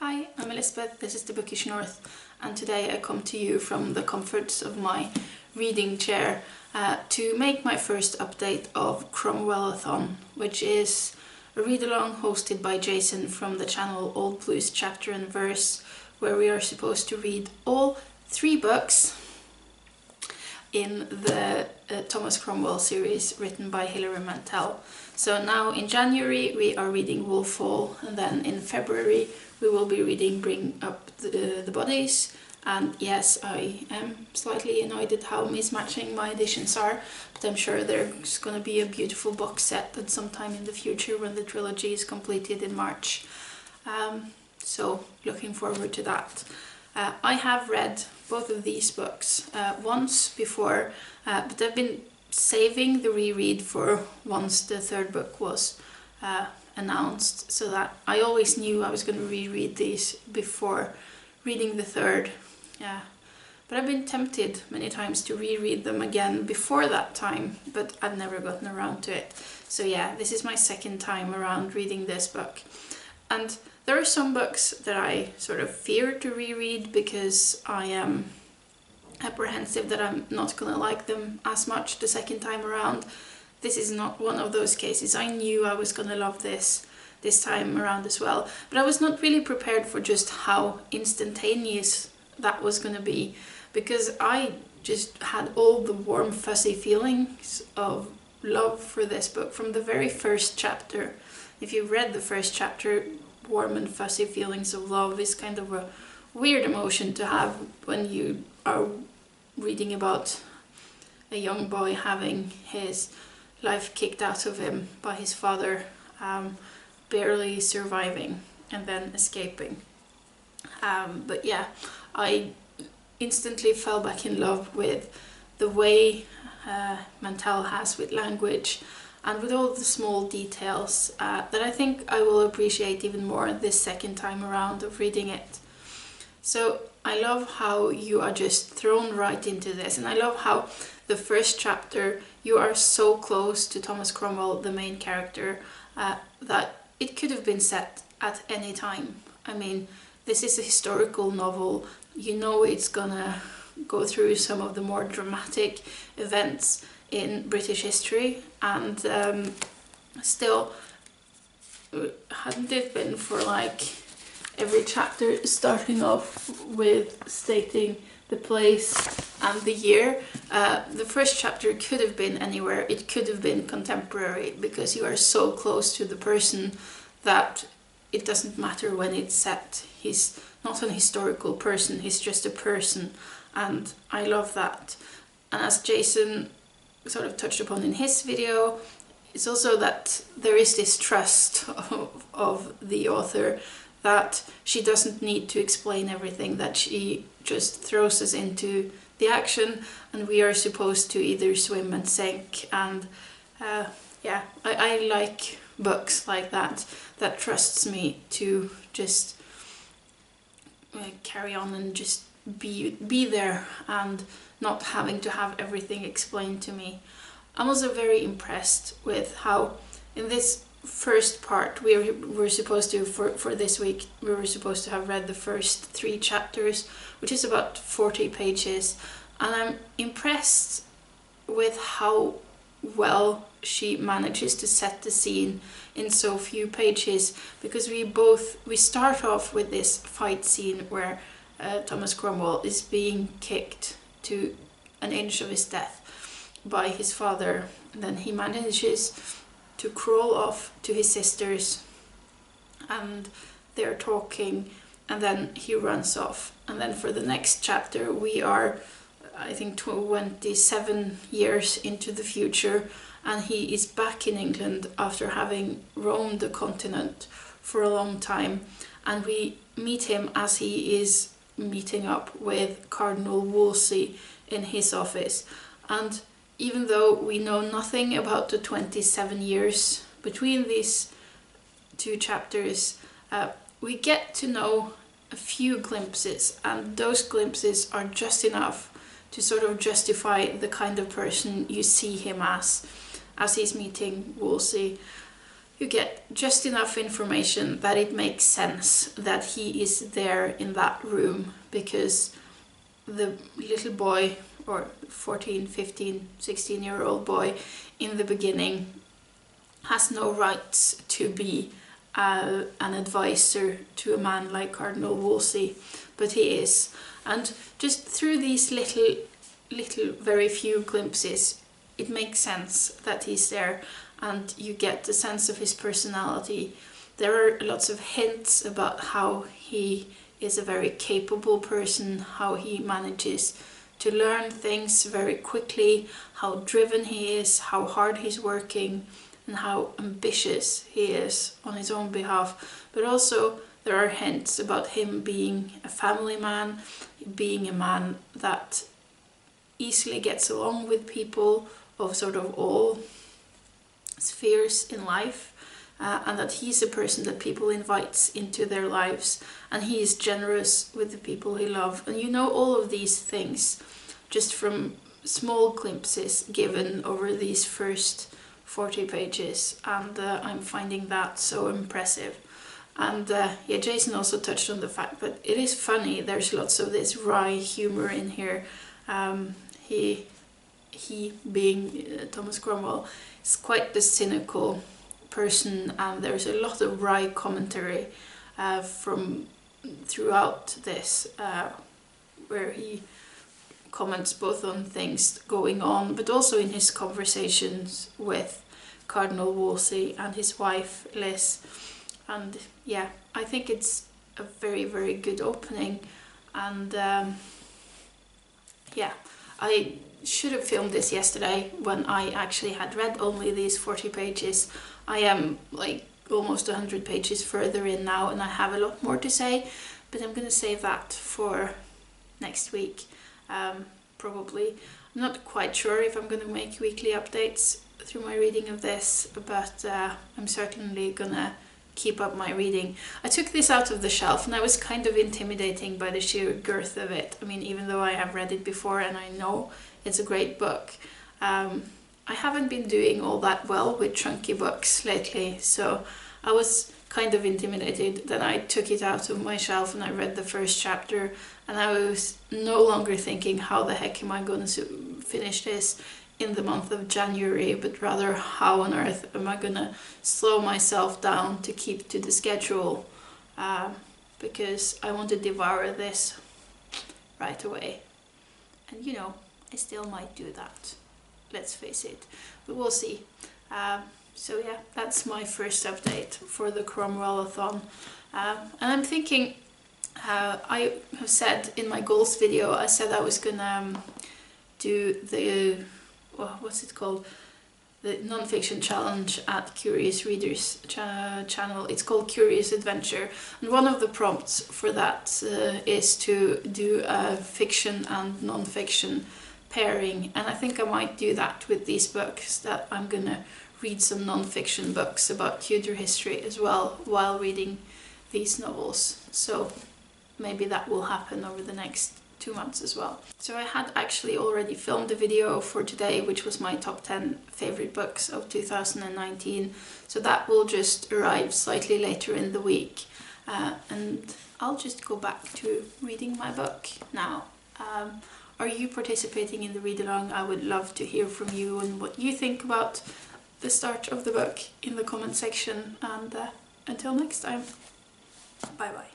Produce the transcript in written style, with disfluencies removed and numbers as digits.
Hi, I'm Elizabeth, this is the Bookish North, and today I come to you from the comforts of my reading chair to make my first update of Cromwellathon, which is a read-along hosted by Jason from the channel Old Blues Chapter and Verse, where we are supposed to read all 3 books in the Thomas Cromwell series written by Hilary Mantel. So now in January we are reading Wolfall, and then in February we will be reading Bring Up the Bodies. And yes, I am slightly annoyed at how mismatching my editions are, but I'm sure there's going to be a beautiful box set at some time in the future when the trilogy is completed in March. So looking forward to that. I have read both of these books once before, but I've been saving the reread for once the 3rd book was announced, so that I always knew I was going to reread these before reading the 3rd. Yeah, but I've been tempted many times to reread them again before that time, but I've never gotten around to it. So yeah, this is my 2nd time around reading this book. And there are some books that I sort of fear to reread because I am apprehensive that I'm not gonna like them as much the 2nd time around. This is not one of those cases. I knew I was gonna love this time around as well, but I was not really prepared for just how instantaneous that was gonna be, because I just had all the warm fuzzy feelings of love for this book from the very first chapter. If you read the first chapter, warm and fuzzy feelings of love is kind of a weird emotion to have when you are reading about a young boy having his life kicked out of him by his father, barely surviving and then escaping. But yeah, I instantly fell back in love with the way Mantel has with language and with all the small details that I think I will appreciate even more this 2nd time around of reading it. So I love how you are just thrown right into this, and I love how the first chapter you are so close to Thomas Cromwell, the main character, that it could have been set at any time. I mean, this is a historical novel, you know it's gonna go through some of the more dramatic events in British history, and still, hadn't it been for like every chapter starting off with stating the place and the year, the first chapter could have been anywhere. It could have been contemporary, because you are so close to the person that it doesn't matter when it's set. He's not an historical person, he's just a person, and I love that. And as Jason sort of touched upon in his video, it's also that there is this trust of the author that she doesn't need to explain everything, that she just throws us into the action and we are supposed to either swim and sink. And yeah, I like books like that, that trusts me to just carry on and just be there and not having to have everything explained to me. I'm also very impressed with how in this first part we're supposed to, for this week, we were supposed to have read the first 3 chapters, which is about 40 pages, and I'm impressed with how well she manages to set the scene in so few pages, because we start off with this fight scene where Thomas Cromwell is being kicked to an inch of his death by his father, and then he manages to crawl off to his sisters and they're talking, and then he runs off. And then for the next chapter we are, I think, 27 years into the future, and he is back in England after having roamed the continent for a long time, and we meet him as he is meeting up with Cardinal Wolsey in his office. And even though we know nothing about the 27 years between these 2 chapters, we get to know a few glimpses, and those glimpses are just enough to sort of justify the kind of person you see him as he's meeting Wolsey. you get just enough information that it makes sense that he is there in that room, because the little boy, or 14, 15, 16-year-old boy in the beginning, has no right to be an advisor to a man like Cardinal Wolsey, but he is. And just through these little very few glimpses, it makes sense that he's there, and you get the sense of his personality. There are lots of hints about how he is a very capable person, how he manages to learn things very quickly, how driven he is, how hard he's working, and how ambitious he is on his own behalf. But also there are hints about him being a family man, being a man that easily gets along with people of sort of all spheres in life, and that he's a person that people invite into their lives, and he is generous with the people he loves. And you know all of these things just from small glimpses given over these first 40 pages, and I'm finding that so impressive. And yeah, Jason also touched on the fact that it is funny. There's lots of this wry humor in here. He being Thomas Cromwell is quite the cynical person, and there's a lot of wry commentary from throughout this, where he comments both on things going on, but also in his conversations with Cardinal Wolsey and his wife Liz. And yeah, I think it's a very, very good opening. And yeah, I should have filmed this yesterday when I actually had read only these 40 pages. I am like almost 100 pages further in now, and I have a lot more to say, but I'm gonna save that for next week. Probably. I'm not quite sure if I'm gonna make weekly updates through my reading of this, but I'm certainly gonna keep up my reading. I took this out of the shelf and I was kind of intimidating by the sheer girth of it. I mean, even though I have read it before and I know it's a great book, I haven't been doing all that well with chunky books lately, so I was kind of intimidated. Then I took it out of my shelf and I read the first chapter, and I was no longer thinking, how the heck am I going to finish this in the month of January, but rather how on earth am I gonna slow myself down to keep to the schedule, because I want to devour this right away. And you know, I still might do that, let's face it, but we'll see. So yeah, that's my first update for the Cromwellathon. And I'm thinking, I have said in my goals video, I said I was gonna do the what's it called? The non-fiction challenge at Curious Readers channel. It's called Curious Adventure, and one of the prompts for that is to do a fiction and non-fiction pairing, and I think I might do that with these books, that I'm gonna read some non-fiction books about Tudor history as well while reading these novels. So maybe that will happen over the next 2 months as well. So I had actually already filmed a video for today, which was my top 10 favorite books of 2019. So that will just arrive slightly later in the week. And I'll just go back to reading my book now. Are you participating in the read-along? I would love to hear from you and what you think about the start of the book in the comment section. And until next time, bye bye.